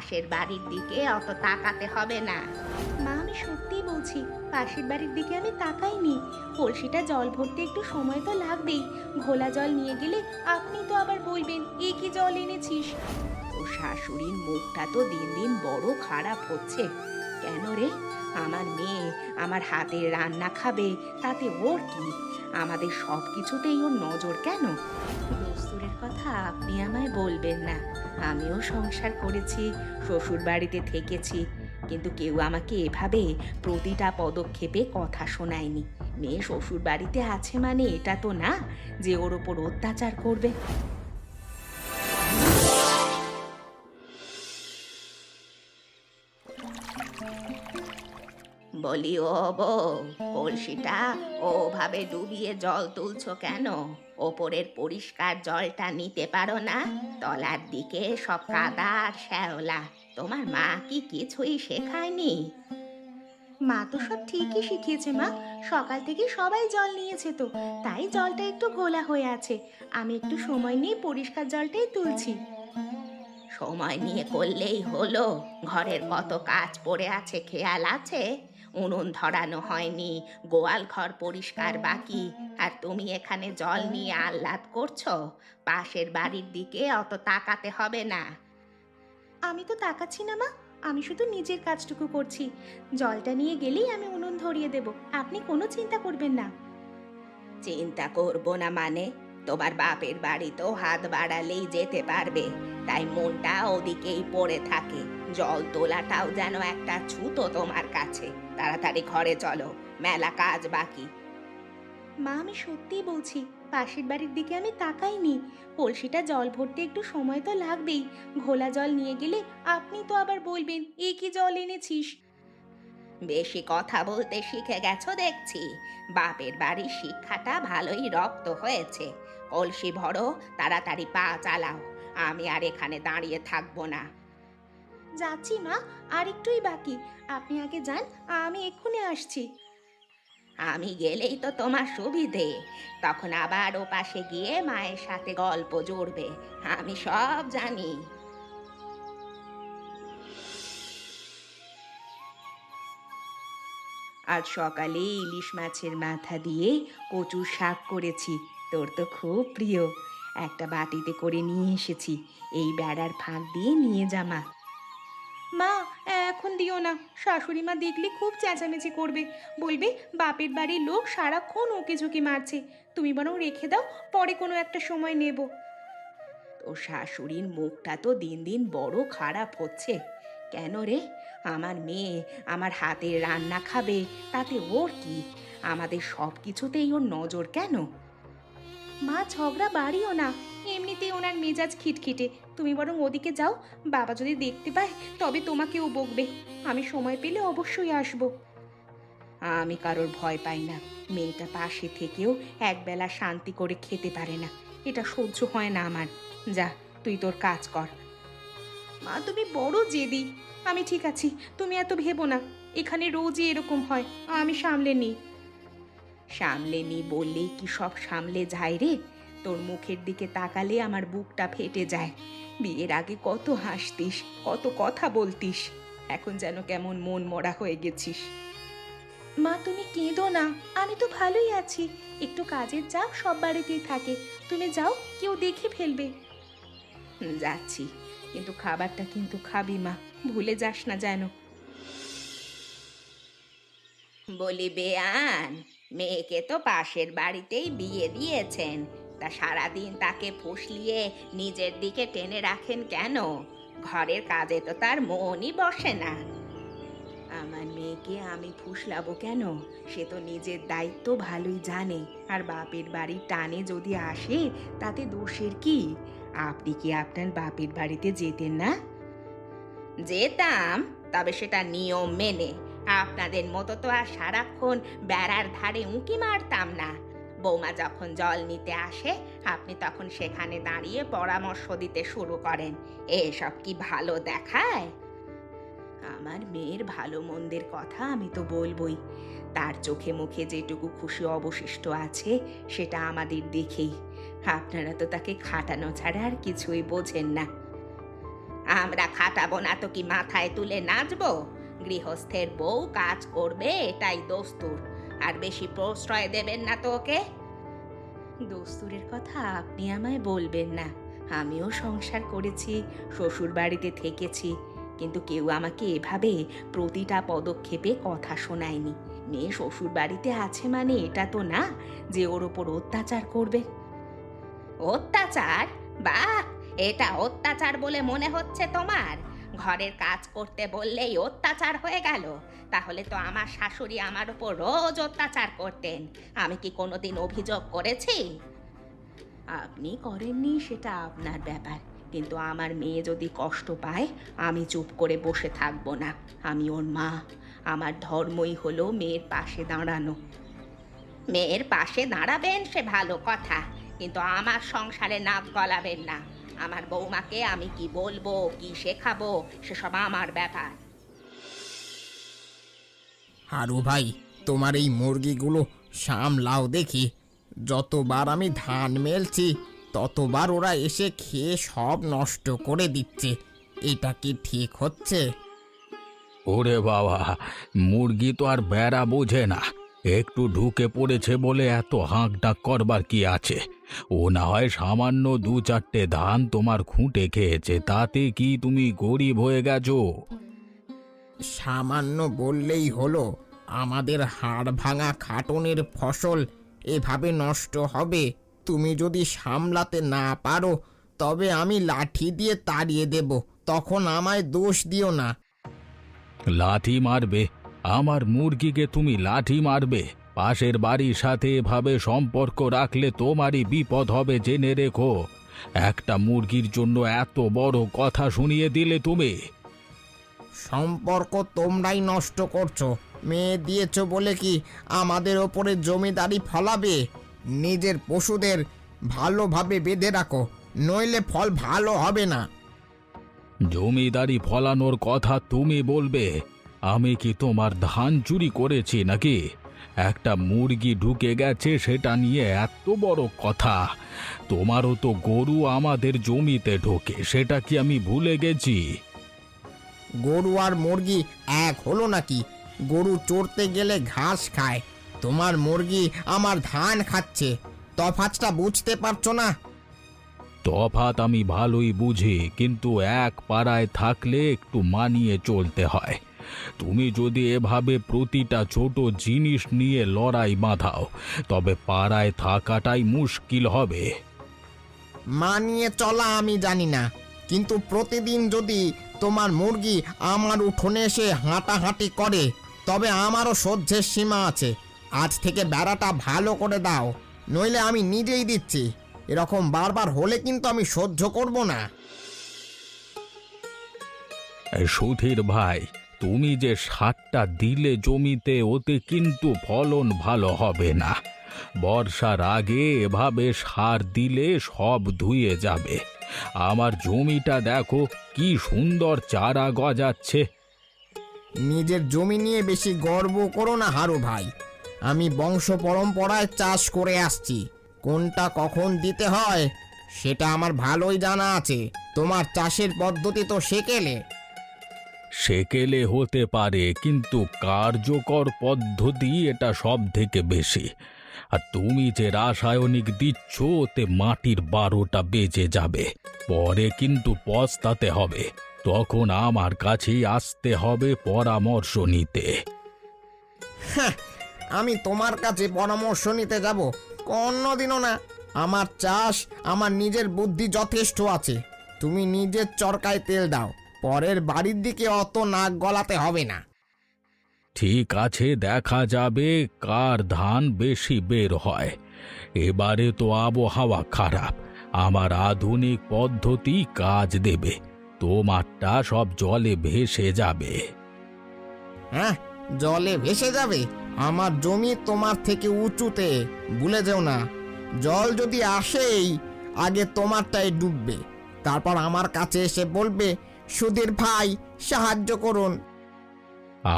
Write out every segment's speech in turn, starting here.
পাশের বাড়ির দিকে অত তাকাতে হবে না। মা, আমি সত্যিই বলছি, পাশের বাড়ির দিকে আমি তাকাইনি। কলসিটা জল ভরতে একটু সময় তো লাগবেই। ঘোলা জল নিয়ে গেলে আপনি তো আবার বলবেন এ কি জল এনেছিস। ও শাশুড়ির মুখটা তো দিন দিন বড় খারাপ হচ্ছে। কেন রে? আমার মেয়ে আমার হাতের রান্না খাবে, তাতে ওর কি? আমাদের সব কিছুতেই ওর নজর কেন? দস্তুরের কথা আপনি আমায় বলবেন না। আমিও সংসার করেছি, শ্বশুর বাড়িতে থেকেছি, কিন্তু কেউ আমাকে এভাবে প্রতিটা পদক্ষেপে কথা শোনায়নি। মেয়ে শ্বশুর বাড়িতে আছে মানে এটা তো না যে ওর ওপর অত্যাচার করবে। বলি, ও বউ, কলসিটা ওভাবে ডুবিয়ে জল তুলছো কেন? ওপরের পরিষ্কার জলটা নিতে পারো না? তলার দিকে সব কাদা আর শ্যাওলা। তোমার মা কি কিছুই শেখায়নি? মা তো সব ঠিকই শিখিয়েছে মা। সকাল থেকে সবাই জল নিয়েছে তো, তাই জলটা একটু ঘোলা হয়ে আছে। আমি একটু সময় নিয়ে পরিষ্কার জলটাই তুলছি। সময় নিয়ে করলেই হলো? ঘরের কত কাজ পড়ে আছে খেয়াল আছে? উনুন ধরানো হয়নি, গোয়াল ঘর পরিষ্কার বাকি, আর তুমি এখানে জল নিয়ে আহ্লাদ করছো? পাশের বাড়ির দিকে অত তাকাতে হবে না। আমি তো তাকাচ্ছি না মা, আমি শুধু নিজের কাজটুকু করছি। জলটা নিয়ে গেলেই আমি উনুন ধরিয়ে দেব, আপনি কোনো চিন্তা করবেন না। চিন্তা করব না মানে? তোমার বাপের বাড়ি তো হাত বাড়ালেই যেতে পারবে, তাই মনটা ওদিকেই পড়ে থাকে। জল তোলাটাও যেন একটা ছুতো তোমার কাছে। তাড়াতাড়ি ঘরে চলো, মেলা কাজ বাকি। মা, আমি সত্যিই বলছি, পাশের বাড়ির দিকে আমি তাকাইনি। কলসিটা জল ভরতে একটু সময় তো লাগবেই। ঘোলা জল নিয়ে গেলে আপনি তো আবার বলবেন এ কি জল এনেছিস। বেশি কথা বলতে শিখে গেছো দেখছি। বাপের বাড়ির শিক্ষাটা ভালোই রপ্ত হয়েছে। কলসি ভরো, তাড়াতাড়ি পা চালাও। আমি আর এখানে দাঁড়িয়ে থাকবো না। যাচ্ছি মা, আর একটুই বাকি। আপনি আগে যান, আমি এক্ষুনি আসছি। আমি গেলেই তো তোমার সুবিধে। তখন আবার ও পাশে গিয়ে মায়ের সাথে গল্প জুড়বে। আমি সব জানি। আজ সকালে ইলিশ মাছের মাথা দিয়ে কচুর শাক করেছি। তোর তো খুব প্রিয়। একটা বাটিতে করে নিয়ে এসেছি। এই বেড়ার ফাঁক দিয়ে নিয়ে যা মা। মা, এখন দিও না। শাশুড়ি মা দেখলে খুব চেঁচামেচি করবে, বলবে বাপের বাড়ির লোক সারাক্ষণ ওকে ঝুঁকি মারছে। তুমি বরং রেখে দাও, পরে কোনো একটা সময় নেব। তোর শাশুড়ির মুখটা তো দিন দিন বড় খারাপ হচ্ছে। কেন রে? আমার মেয়ে আমার হাতের রান্না খাবে, তাতে ওর কি? আমাদের সব কিছুতেই ওর নজর কেন? মা, ঝগড়া বাড়িও না। এমনিতেই ওনার মেজাজ খিটখিটে। তুমি বরং ওদিকে যাও। বাবা যদি দেখতে পায় তবে তোমাকেও বকবে। আমি সময় পেলে অবশ্যই আসবো। আমি কারোর ভয় পাই না। মেয়েটা পাশে থেকেও একবেলা শান্তি করে খেতে পারে না। এটা সহ্য হয় না আমার। যা, তুই তোর কাজ কর। মা, তুমি বড় জেদি। আমি ঠিক আছি, তুমি এত ভেবো না। এখানে রোজই এরকম হয়, আমি সামলে নিই। সামলে নি বললেই কি সব সামলে যায় রে? তোর মুখের দিকে তাকালে আমার বুকটা ফেটে যায়। বিয়ের আগে কত হাসতিস, কত কথা বলতিস। এখন যেন কেমন মন মরা হয়ে গেছিস। মা, তুমি কেঁদো না। আমি তো ভালোই আছি। একটু কাজের চাপ সব বাড়িতেই থাকে। তুমি যাও, কেউ দেখে ফেলবে। যাচ্ছি, কিন্তু খাবারটা কিন্তু খাবি মা, ভুলে যাস না যেন। বলি বেয়ান, মেয়েকে তো পাশের বাড়িতেই বিয়ে দিয়েছেন, তা সারাদিন তাকে ফুসলিয়ে নিজের দিকে টেনে রাখেন কেন? ঘরের কাজে তো তার মনই বসে না। আমার মেয়েকে আমি ফুসলাবো কেন? সে তো নিজের দায়িত্ব ভালোই জানে। আর বাপের বাড়ির টানে যদি আসে, তাতে দোষের কি? আপনি কি আপনার বাপের বাড়িতে যেতেন না? যেতাম, তবে সেটা নিয়ম মেনে। আপনাদের মতো তো আর সারাক্ষণ বেড়ার ধারে উঁকি মারতাম না। বৌমা যখন জল নিতে আসে, আপনি তখন সেখানে দাঁড়িয়ে পরামর্শ দিতে শুরু করেন। এসব কি ভালো দেখায়? আমার মেয়ের ভালো মন্দের কথা আমি তো বলবই। তার চোখে মুখে যেটুকু খুশি অবশিষ্ট আছে, সেটা আমাদের দেখেই। আপনারা তো তাকে খাটানো ছাড়া আর কিছুই বোঝেন না। আমরা খাটাবো না তো কি মাথায় তুলে নাচবো? গৃহস্থের বউ কাজ করবে, এটাই দস্তুর। আর বেশি প্রশ্রয় দেবেন না তো ওকে। দস্তুরের কথা আপনি আমায় বলবেন না। আমিও সংসার করেছি, শ্বশুর বাড়িতে থেকেছি, কিন্তু কেউ আমাকে এভাবে প্রতিটা পদক্ষেপে কথা শোনায়নি। মেয়ে শ্বশুর বাড়িতে আছে মানে এটা তো না যে ওর ওপর অত্যাচার করবে। অত্যাচার? বাহ, এটা অত্যাচার বলে মনে হচ্ছে তোমার? ঘরের কাজ করতে বললেই অত্যাচার হয়ে গেল? তাহলে তো আমার শাশুড়ি আমার উপর রোজ অত্যাচার করতেন। আমি কি কোনোদিন অভিযোগ করেছি? আপনি করেননি সেটা আপনার ব্যাপার, কিন্তু আমার মেয়ে যদি কষ্ট পায় আমি চুপ করে বসে থাকবো না। আমি ওর মা, আমার ধর্মই হলো মেয়ের পাশে দাঁড়ানো। মেয়ের পাশে দাঁড়াবেন সে ভালো কথা, কিন্তু আমার সংসারে নাক গলাবেন না। আমার বৌমাকে আমি কি বলবো, কি শেখাবো, সেসব আমার ব্যাপার। হারু ভাই, তোমার এই মুরগিগুলো সামলাও দেখি। যতবার আমি ধান মেলছি ততবার ওরা এসে খেয়ে সব নষ্ট করে দিচ্ছে। এটা কি ঠিক হচ্ছে? ওরে বাবা, মুরগি তো আর বেড়া বোঝে না। একটু ঢুকে পড়েছে বলে এত হাঁক ডাক করবার কি আছে? ও না হয় সামান্য 2-4টে ধান তোমার খুঁটে খেয়েছে, তাতে কি তুমি গরিব হয়ে গেছো? সামান্য বললেই হলো? আমাদের হাড় ভাঙা খাটনের ফসল এভাবে নষ্ট হবে? তুমি যদি সামলাতে না পারো তবে আমি লাঠি দিয়ে তাড়িয়ে দেব, তখন আমায় দোষ দিও না। লাঠি মারবে? আমার মুরগিকে তুমি লাঠি মারবে? পাশের বাড়ির সাথে এভাবে সম্পর্ক রাখলে তোমারই বিপদ হবে, জেনে রেখো। একটা মুরগির জন্য এত বড় কথা শুনিয়ে দিলে তুমি। সম্পর্ক তোমরাই নষ্ট করছো। মেয়ে দিয়েছো বলে কি আমাদের ওপরে জমিদারি ফলাবে? নিজের পশুদের ভালোভাবে বেঁধে রাখো, নইলে ফল ভালো হবে না। জমিদারি ফলানোর কথা তুমি বলবে? আমি কি তোমার ধান চুরি করেছি নাকি? একটা মুরগি ঢুকে গেছে সেটা নিয়ে এত বড় কথা? তোমারও তো গরু আমাদের জমিতে ঢোকে, সেটা কি আমি ভুলে গেছি? গরু আর মুরগি এক হলো নাকি? গরু চড়তে গেলে ঘাস খায়, তোমার মুরগি আমার ধান খাচ্ছে। তফাৎটা বুঝতে পারছো না? তফাৎ আমি ভালোই বুঝি, কিন্তু এক পাড়ায় থাকলে একটু মানিয়ে চলতে হয়। তুমি যদি এভাবে প্রতিটা ছোট জিনিস নিয়ে লড়াই বাঁধাও তবে পাড়ায় থাকাটাই মুশকিল হবে। মানিয়ে চলা আমি জানি না, কিন্তু প্রতিদিন যদি তোমার মুরগি আমার উঠোনে এসে হাঁটাহাঁটি করে তবে আমারও সহ্যের সীমা আছে। আজ থেকে বেড়াটা ভালো করে দাও, নইলে আমি নিজেই দিচ্ছি। এরকম বারবার হলে কিন্তু আমি সহ্য করব না। সুধীর ভাই, তুমি যে সারটা দিলে জমিতে, ওতে কিন্তু ফলন ভালো হবে না। বর্ষার আগে এভাবে সার দিলে সব ধুয়ে যাবে। আমার জমিটা দেখো, কি সুন্দর চারা গজাচ্ছে। নিজের জমি নিয়ে বেশি গর্ব করো না হারু ভাই। আমি বংশ পরম্পরায় চাষ করে আসছি, কোনটা কখন দিতে হয় সেটা আমার ভালোই জানা আছে। তোমার চাষের পদ্ধতি তো সেকেলে। সেকেলে হতে পারে, কিন্তু কার্যকর পদ্ধতি এটা সব থেকে বেশি। আর তুমি যে রাসায়নিক দিচ্ছ ওতে মাটির 12টা বেজে যাবে, পরে কিন্তু পস্তাতে হবে। তখন আমার কাছেই আসতে হবে পরামর্শ নিতে। হ্যাঁ, আমি তোমার কাছে পরামর্শ নিতে যাব? কোনোদিনও না। আমার চাষ, আমার নিজের বুদ্ধি যথেষ্ট আছে। তুমি নিজের চরকায় তেল দাও, পরের বাড়ির দিকে অত নাক গলাতে হবে না। ঠিক আছে, দেখা যাবে কার ধান বেশি বের হয়। এবারে তো আবহাওয়া খারাপ, আমার আধুনিক পদ্ধতি কাজ দেবে। তোমারটা সব জলে ভেসে যাবে। হ্যাঁ, জলে ভেসে যাবে? আমার জমি তোমার থেকে উঁচুতে, ভুলে যেও না। জল যদি আসেই আগে তোমারটাই ডুববে, তারপর আমার কাছে এসে বলবে, সুধীর ভাই সাহায্য করুন।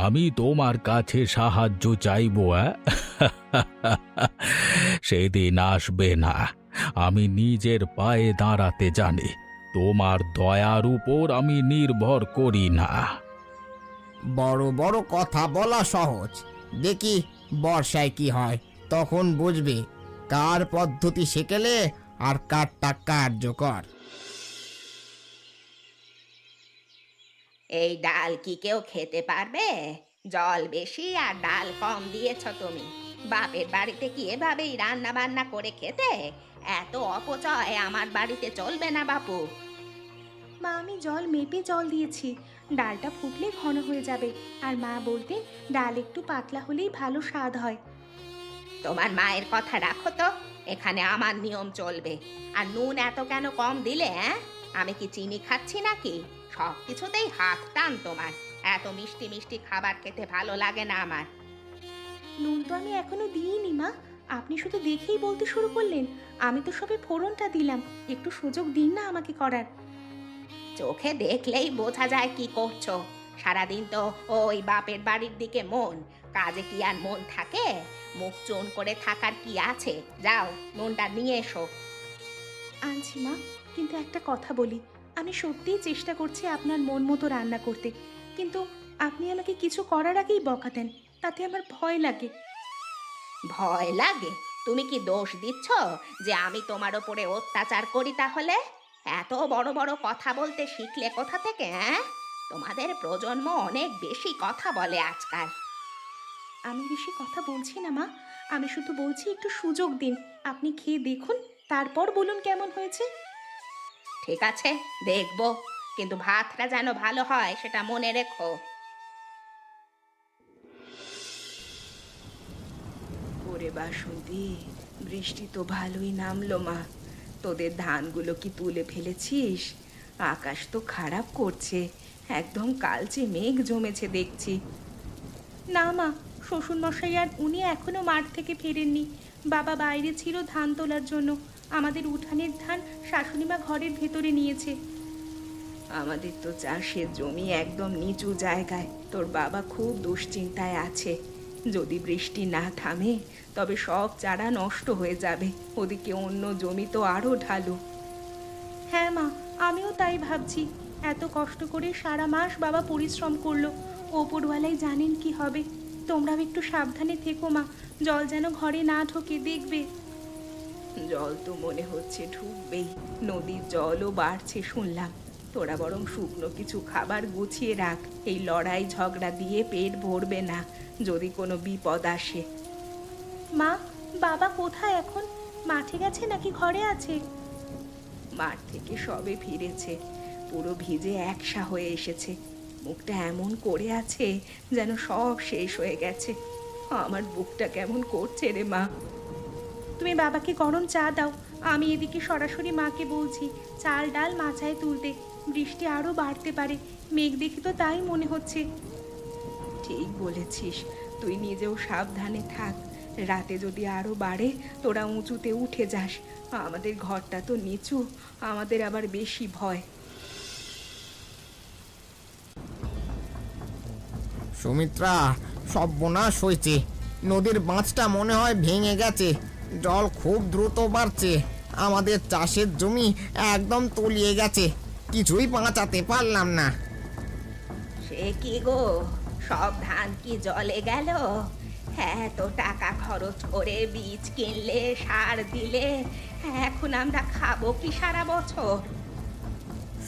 আমি তোমার কাছে সাহায্য চাইব? সেদিন আসবে না। আমি নিজের পায়ে দাঁড়াতে জানি। তোমার দয়ার উপর আমি নির্ভর করি না। বড় বড় কথা বলা সহজ, দেখি বর্ষায় কি হয়, তখন বুঝবি কার পদ্ধতি শেখেলে আর কারটা কার্যকর। এই ডাল কি কেউ খেতে পারবে? জল বেশি আর ডাল কম দিয়েছ তুমি। বাপের বাড়িতে কি এভাবেই রান্না বান্না করে খেতে? এত অপচয় আমার বাড়িতে চলবে না বাপু। মা, আমি জল মেপে জল দিয়েছি, ডালটা ফুটলে ঘন হয়ে যাবে। আর মা বলতে ডাল একটু পাতলা হলেই ভালো স্বাদ হয়। তোমার মায়ের কথা রাখো তো, এখানে আমার নিয়ম চলবে। আর নুন এত কেন কম দিলে? আমি কি চিনি খাচ্ছি নাকি? সব কিছুতেই হাত টান তোমার। এত মিষ্টি মিষ্টি খাবার খেতে ভালো লাগে না আমার। নুন তো আমি এখনো দিইনি মা, আপনি শুধু দেখেই বলতে শুরু করলেন। আমি তো সবে ফোড়নটা দিলাম, একটু সুযোগ দিন না আমাকে করার। চোখে দেখলেই বোঝা যায় কি করছো। সারাদিন তো ওই বাপের বাড়ির দিকে মন, কাজে কি আর মন থাকে? মুখ চুন করে থাকার কি আছে? যাও নুনটা নিয়ে এসো। আনছি মা, কিন্তু একটা কথা বলি, আমি সত্যিই চেষ্টা করছি আপনার মন মতো রান্না করতে, কিন্তু আপনি আমাকে কিছু করার আগেই বকা দেন, তাতে আমার ভয় লাগে। ভয় লাগে? তুমি কি দোষ দিচ্ছ যে আমি তোমার ওপরে অত্যাচার করি? তাহলে এত বড় বড় কথা বলতে শিখলে কোথা থেকে? তোমাদের প্রজন্ম অনেক বেশি কথা বলে আজকাল। আমি বেশি কথা বলছি না মা, আমি শুধু বলছি একটু সুযোগ দিন, আপনি খেয়ে দেখুন, তারপর বলুন কেমন হয়েছে। ঠিক আছে, দেখবো, কিন্তু ভাতটা যেন ভালো হয় সেটা মনে রেখো। ওরে বাসন্তী, বৃষ্টি তো ভালোই নামলো মা। তোদের ধানগুলো কি তুলে ফেলেছিস? আকাশ তো খারাপ করছে, একদম কালচে মেঘ জমেছে দেখছি। না মা, শ্বশুরমশাই আর উনি এখনো মাঠ থেকে ফেরেননি। বাবা বাইরে ছিল ধান তোলার জন্য, আমাদের উঠানের ধান শাশুড়িমা ঘরের ভেতরে নিয়েছে। আমাদের তো চাষের জমি একদম নিচু জায়গায়, তোর বাবা খুব দুশ্চিন্তায় আছে। যদি বৃষ্টি না থামে তবে সব চারা নষ্ট হয়ে যাবে, ওদিকে অন্য জমি তো আরও ঢালু। হ্যাঁ মা, আমিও তাই ভাবছি। এত কষ্ট করে সারা মাস বাবা পরিশ্রম করলো, ওপরওয়ালাই জানেন কি হবে। তোমরাও একটু সাবধানে থেকো মা, জল যেন ঘরে না ঢোকে, দেখবে। জল তো মনে হচ্ছে ঢুকবেই, নদীর জলও বাড়ছে শুনলাম। তোরা বরং শুকনো কিছু খাবার গুছিয়ে রাখ, এই লড়াই ঝগড়া দিয়ে পেট ভরবে না যদি কোনো বিপদ আসে। মা, বাবা কোথায় এখন? মাঠে গেছে নাকি ঘরে আছে? মাঠ থেকে সবে ফিরেছে, পুরো ভিজে একসা হয়ে এসেছে। মুখটা এমন করে আছে যেন সব শেষ হয়ে গেছে। আমার বুকটা কেমন করছে রে মা। তুমি বাবাকে গরম চা দাও, আমি এদিকে সরাসরি মাকে বলছি চাল ডাল মাচায় তুলতে। বৃষ্টি আরও বাড়তে পারে, মেঘ দেখে তো তাই মনে হচ্ছে। ঠিক বলেছিস, তুই নিজেও সাবধানে থাক। রাতে যদি আরো বাড়ে তোরা উঁচুতে উঠে যাস। আমাদের ঘরটা তো নিচু, আমাদের আবার বেশি ভয়। সুমিত্রা, সর্বনাশ হয়েছে, নদীর বাঁধটা মনে হয় ভেঙে গেছে, জল খুব দ্রুত বাড়ছে, আমাদের চাষের জমি একদম তলিয়ে গেছে, কিছুই বাঁচাতে পারলাম না। সে কি গো, সব ধান কি জলে গেল? এত টাকা খরচ করে বীজ কিনলে, সার দিলে, এখন আমরা খাবো কি সারা বছর?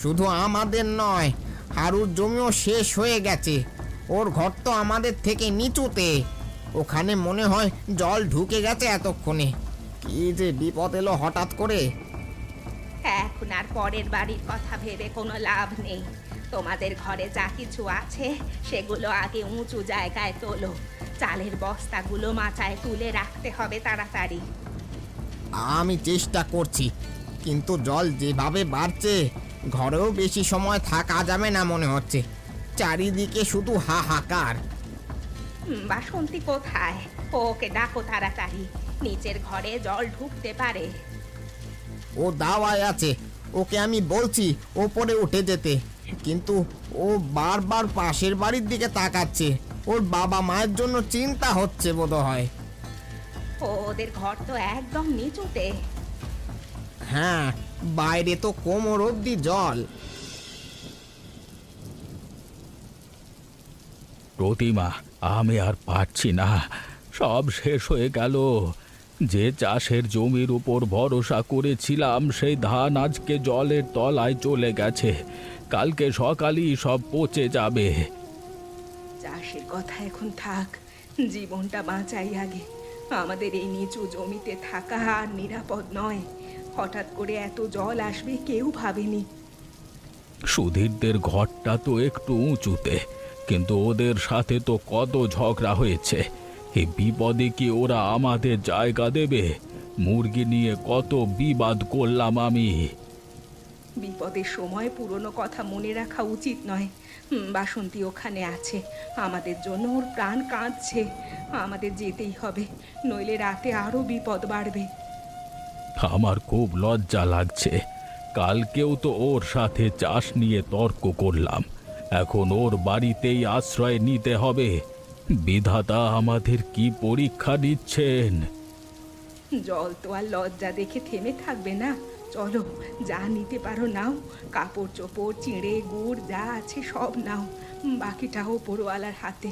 শুধু আমাদের নয়, হারুর জমিও শেষ হয়ে গেছে, ওর ঘর তো আমাদের থেকে নিচুতে, ওখানে মনে হয় জল ঢুকে গেছে এতক্ষণে। কি যে বিপদ এলো হঠাৎ করে। এখন আর পরের বাড়ির কথা ভেবে কোনো লাভ নেই। তোমাদের ঘরে যা কিছু আছে সেগুলো আগে উঁচু জায়গায় তোলো। চালের বস্তাগুলো মাচায় তুলে রাখতে হবে তাড়াতাড়ি। আমি চেষ্টা করছি, কিন্তু জল যেভাবে বাড়ছে ঘরেও বেশি সময় থাকা যাবে না মনে হচ্ছে, চারিদিকে শুধু হাহাকার। বাসন্তী কোথায়? ওকে ডাকো তাড়াতাড়ি, নিচের ঘরে জল ঢুকতে পারে। ও দাওয়ায় আছে, ওকে আমি বলছি ওপরে উঠে যেতে, কিন্তু ও বারবার পাশের বাড়ির দিকে তাকাচ্ছে, ওর বাবা মায়ের জন্য চিন্তা হচ্ছে বোধহয়। ওদের ঘর তো একদম নিচুতে। হ্যাঁ, বাইরে তো কোমর অব্দি জল। প্রতিমা, আমি আর পারছি না, সব শেষ হয়ে গেল। যে চাষের জমির উপর ভরসা করেছিলাম সেই ধান আজকে জলের তলায় চলে গেছে। কালকে সকালেই সব পচে যাবে। চাষের কথা এখন থাক, জীবনটা বাঁচাই আগে। আমাদের এই নিচু জমিতে থাকা আর নিরাপদ নয়। হঠাৎ করে এত জল আসবে কেউ ভাবেনি। সুধীরদের ঘরটা তো একটু উঁচুতে, কিন্তু ওদের সাথে তো কত ঝগড়া হয়েছে। এই বিপদে কি ওরা আমাদের জায়গা দেবে? মুরগি নিয়ে কত বিবাদ করলাম আমি। বিপদের সময় পুরনো কথা মনে রাখা উচিত নয়। বাসন্তী ওখানে আছে, আমাদের জন্য ওর প্রাণ কাঁদছে। আমাদের যেতেই হবে, নইলে রাতে আরো বিপদ বাড়বে। আমার খুব লজ্জা লাগছে। কালকেও তো ওর সাথে চাষ নিয়ে তর্ক করলাম, এখন ওর বাড়িতেই আশ্রয় নিতে হবে। বিধাতা আমাদের কি পরীক্ষা নিচ্ছেন! জল তো আর লজ্জা দেখে থেমে থাকবে না। চলো, যা নিতে পারো নাও। কাপড় চোপড়, চিঁড়ে গুড় যা আছে সব নাও। বাকিটাও ওপরওয়ালার হাতে।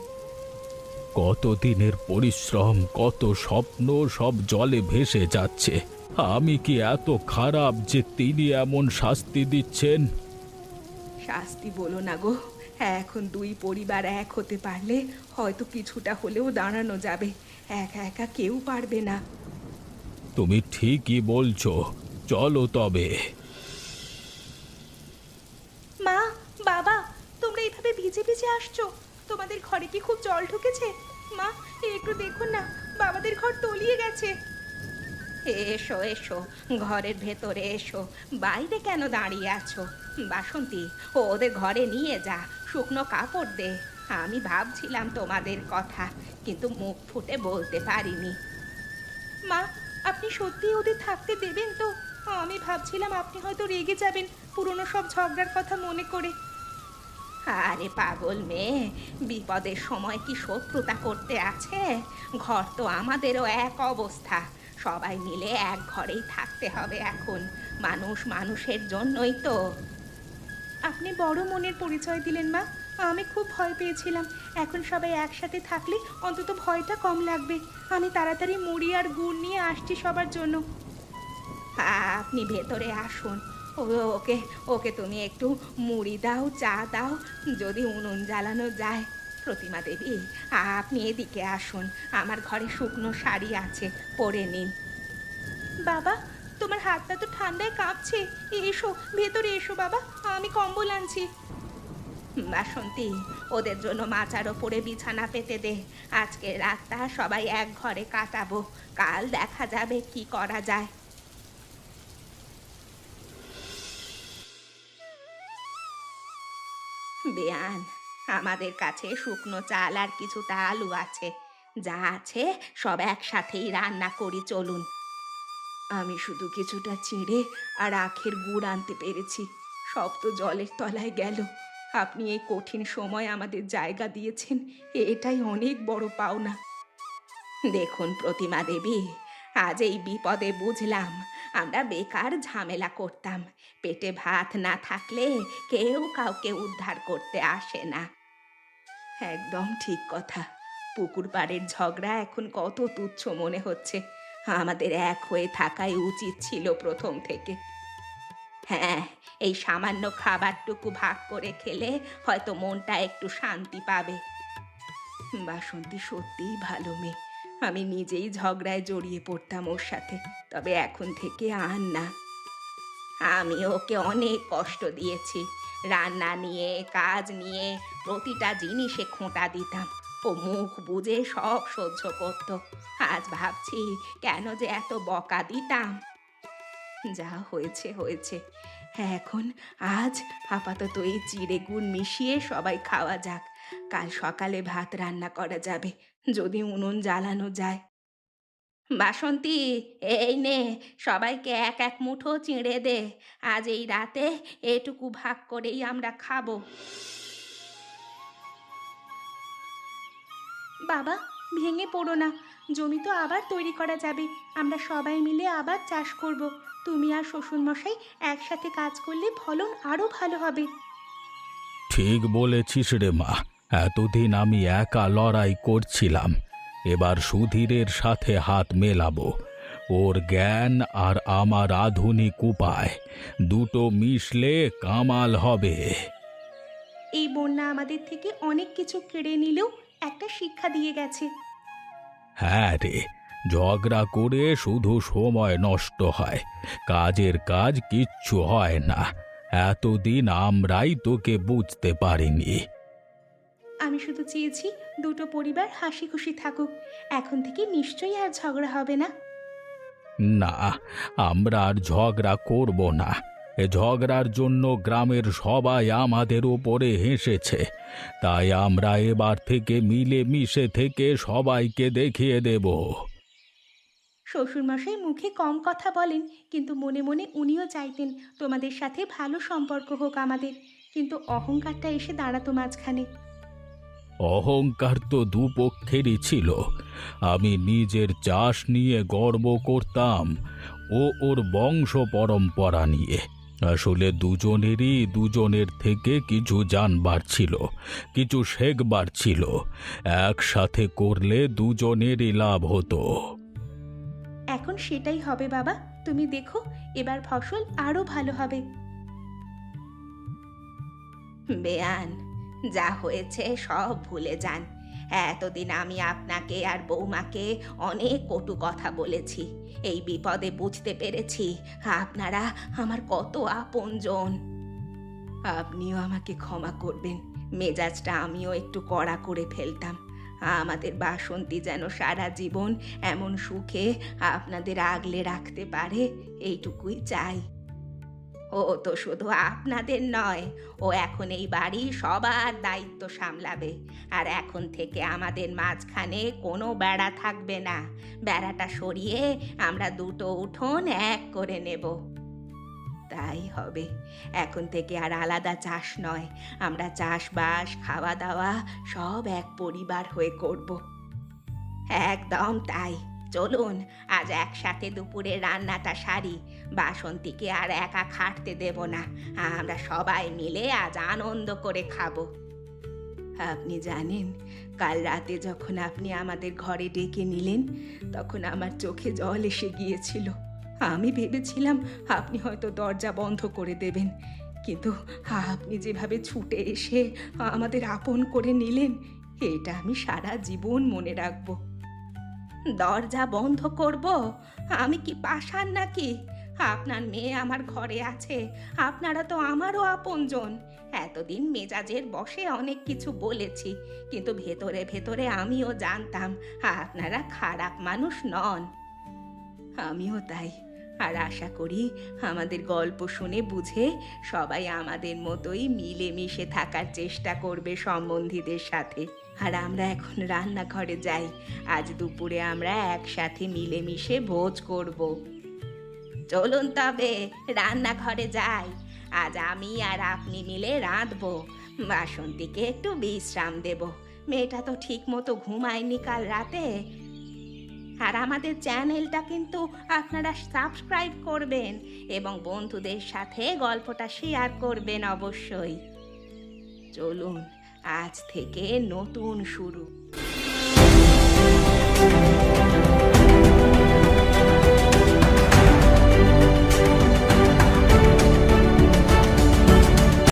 কত দিনের পরিশ্রম, কত স্বপ্ন সব জলে ভেসে যাচ্ছে। আমি কি এত খারাপ যে তিনি এমন শাস্তি দিচ্ছেন? শাস্তি বলো না গো, এখন দুই পরিবার এক হতে পারলে হয়তো কিছুটা হলেও দাঁড়ানো যাবে। একা একা কেউ পারবে না। তুমি ঠিকই বলছো, চলো তবে। মা, বাবা, তোমরা এইভাবে ভিজে ভিজে আসছো? তোমাদের ঘরে কি খুব জল ঢুকেছে? মা, একটু দেখুন না, বাবাদের ঘর তলিয়ে গেছে। এসো এসো, ঘরের ভেতরে এসো। বাইরে কেন দাঁড়িয়ে আছো? বাসন্তী, ওদের ঘরে নিয়ে যা, শুকনো কাপড় দে। আমি ভাবছিলাম তোমাদের কথা, কিন্তু মুখ ফুটে বলতে পারিনি। মা, আপনি সত্যি ওদের থাকতে দেবেন তো? আমি ভাবছিলাম আপনি হয়তো রেগে যাবেন পুরনো সব ঝগড়ার কথা মনে করে। আরে পাগল মেয়ে, বিপদের সময় কি শত্রুতা করতে আছে? ঘর তো আমাদেরও এক অবস্থা। সবাই মিলে এক ঘরেই থাকতে হবে এখন। মানুষ মানুষের জন্যই তো। আপনি বড় মনের পরিচয় দিলেন মা। আমি খুব ভয় পেয়েছিলাম। এখন সবাই একসাথে থাকলে অন্তত ভয়টা কম লাগবে। আমি তাড়াতাড়ি মুড়ি আর গুড় নিয়ে আসছি সবার জন্য। আপনি ভেতরে আসুন। ওকে ওকে তুমি একটু মুড়ি দাও, চা দাও, যদি উনুন জ্বালানো যায়। প্রতিমা দেবী, আপনি এদিকে আসুন। আমার ঘরে শুকনো শাড়ি আছে, পরে নিন। বাবা, তোমার হাতটা তো ঠান্ডায় কাঁপছে। এসো, ভেতরে এসো বাবা, আমি কম্বল আনছি। বাসন্তী, ওদের জন্য মাচার ওপরে বিছানা পেতে দে। আজকে রাতটা সবাই এক ঘরে কাটাবো, কাল দেখা যাবে কি করা যায়। বেয়ান, আমাদের কাছে শুকনো চাল আর কিছুটা আলু আছে। যা আছে সব একসাথেই রান্না করি, চলুন। আমি শুধু কিছুটা চিঁড়ে আর আখের গুড় আনতে পেরেছি। সব তো জলের তলায় গেল। আপনি এই কঠিন সময় আমাদের জায়গা দিয়েছেন, এটাই অনেক বড় পাওনা। দেখুন প্রতিমা দেবী, আজ এই বিপদে বুঝলাম আমরা বেকার ঝামেলা করতাম। পেটে ভাত না থাকলে কেউ কাউকে উদ্ধার করতে আসে না। একদম ঠিক কথা। পুকুর পাড়ের ঝগড়া এখন কত তুচ্ছ মনে হচ্ছে। আমাদের এক হয়ে থাকাই উচিত ছিল প্রথম থেকে। হ্যাঁ, এই সামান্য খাবারটুকু ভাগ করে খেলে হয়তো মনটা একটু শান্তি পাবে। বাসন্তী সত্যিই ভালো মেয়ে। আমি নিজেই ঝগড়ায় জড়িয়ে পড়তাম ওর সাথে, তবে এখন থেকে আর না। আমি ওকে অনেক কষ্ট দিয়েছি, রান্না নিয়ে, কাজ নিয়ে, প্রতিটা জিনিসে খোঁটা দিতাম। ও মুখ বুজে সব সহ্য করত। আজ ভাবছি কেন যে এত বকা দিতাম। যা হয়েছে হয়েছে। এখন আজ আপাতত এই চিড়ে গুড় মিশিয়ে সবাই খাওয়া যাক। কাল সকালে ভাত রান্না করা যাবে, যদি উনুন জ্বালানো যায়। বাসন্তী, এই নে, সবাইকে এক এক মুঠো চিঁড়ে দে। আজ এই রাতে এটুকু ভাগ করেই আমরা খাবো। বাবা, ভেঙে পড়ো না। জমি তো আবার তৈরি করা যাবে। আমরা সবাই মিলে আবার চাষ করব। তুমি আর শ্বশুরমশাই একসাথে কাজ করলে ফলন আরও ভালো হবে। ঠিক বলেছিস রে মা। এতদিন আমি একা লড়াই করছিলাম, এবার সুধীরের সাথে হাত মেলাবো। ওর জ্ঞান আর আমার আধুনিক উপায় দুটো মিশলে কামাল হবে। এই বন্যা আমাদের থেকে অনেক কিছু কেড়ে নিলেও একটা শিক্ষা দিয়ে গেছে। হ্যাঁ রে, ঝগড়া করে শুধু সময় নষ্ট হয়, কাজের কাজ কিচ্ছু হয় না। এতদিন আমরাই তোকে বুঝতে পারিনি। আমি শুধু চেয়েছি দুটো পরিবার হাসি খুশি থাকুক। এখন থেকে নিশ্চয়ই আর ঝগড়া হবে না। না, আমরা আর ঝগড়া করব না। এ ঝগড়ার জন্য গ্রামের সবাই আমাদের উপরে হেসেছে, তাই আমরা এবার থেকে মিলেমিশে থেকে সবাইকে দেখিয়ে দেব। শ্বশুরমশাই মুখে কম কথা বলেন, কিন্তু মনে মনে উনিও চাইতেন তোমাদের সাথে ভালো সম্পর্ক হোক আমাদের। কিন্তু অহংকারটা এসে দাঁড়াতো মাঝখানে। অহংকার তো দুপক্ষেরই ছিল। আমি নিজের চাষ নিয়ে গর্ব করতাম, ও ওর বংশ পরম্পরা নিয়ে। আসলে দুজনেরই দুজনের থেকে কিছু জানবার ছিল, কিছু শেখবার ছিল। একসাথে করলে দুজনেরই লাভ হতো। এখন সেটাই হবে বাবা। তুমি দেখো, এবার ফসল আরো ভালো হবে। বেয়ান, যা হয়েছে সব ভুলে যান। এতদিন আমি আপনাকে আর বৌমাকে অনেক কটু কথা বলেছি। এই বিপদে বুঝতে পেরেছি আপনারা আমার কত আপনজন। আপনিও আমাকে ক্ষমা করবেন। মেজাজটা আমিও একটু কড়া করে ফেলতাম। আমাদের বাসন্তী যেন সারা জীবন এমন সুখে আপনাদের আগলে রাখতে পারে, এইটুকুই চাই। ও তো শুধু আপনাদের নয়, ও এখন এই বাড়ি সবার দায়িত্ব সামলাবে। আর এখন থেকে আমাদের মাঝখানে কোনো বেড়া থাকবে না। বেড়াটা সরিয়ে আমরা দুটো উঠোন এক করে নেব। তাই হবে। এখন থেকে আর আলাদা চাষ নয়, আমরা চাষবাস খাওয়া দাওয়া সব এক পরিবার হয়ে করব। একদম তাই। চলুন আজ একসাথে দুপুরে রান্নাটা সারি। বাসন্তীকে আর একা খাটতে দেব না। আমরা সবাই মিলে আজ আনন্দ করে খাবো। আপনি জানেন, কাল রাতে যখন আপনি আমাদের ঘরে ডেকে নিলেন, তখন আমার চোখে জল এসে গিয়েছিল। আমি ভেবেছিলাম আপনি হয়তো দরজা বন্ধ করে দেবেন, কিন্তু আপনি যেভাবে ছুটে এসে আমাদের আপন করে নিলেন, এটা আমি সারা জীবন মনে রাখবো। দরজা বন্ধ করব? আমি কি পাষাণ নাকি? আপনার মেয়ে আমার ঘরে আছে, আপনারা তো আমারও আপনজন। এতদিন মেজাজের বশে অনেক কিছু বলেছি, কিন্তু ভেতরে ভেতরে আমিও জানতাম আপনারা খারাপ মানুষ নন। আমিও তাই। আর আশা করি আমাদের গল্প শুনে বুঝে সবাই আমাদের মতোই মিলেমিশে থাকার চেষ্টা করবে সম্বন্ধীদের সাথে। আর আমরা এখন রান্নাঘরে যাই। আজ দুপুরে আমরা একসাথে মিলেমিশে ভোজ করব। চলুন তবে রান্নাঘরে যাই। আজ আমি আর আপনি মিলে রাঁধবো। বাসন্তীকে একটু বিশ্রাম দেব। মেয়েটা তো ঠিক মতো ঘুমায়নি কাল রাতে। আর আমাদের চ্যানেলটা কিন্তু আপনারা সাবস্ক্রাইব করবেন এবং বন্ধুদের সাথে গল্পটা শেয়ার করবেন অবশ্যই। চলুন, আজ থেকে নতুন শুরু।